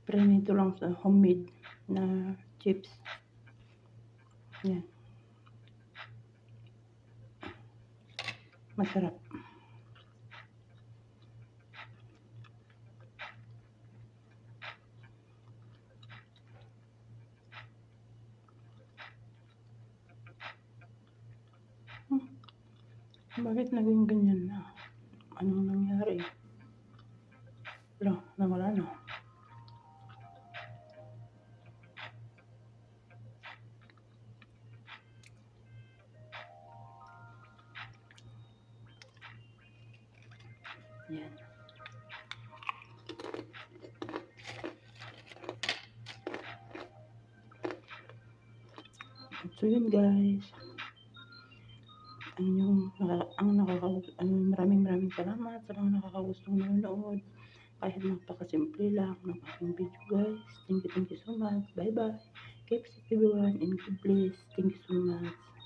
Prinito lang sa homemade na chips. Yan. Masarap. Bakit naging ganyan na? Anong nangyari? Nawala na. Yan. So yun guys. Maraming salamat sa mga nakakagustong manonood. Kahit napakasimple lang ng aking video guys. Thank you so much. Bye bye. Keep safe everyone and God bless. Thank you so much.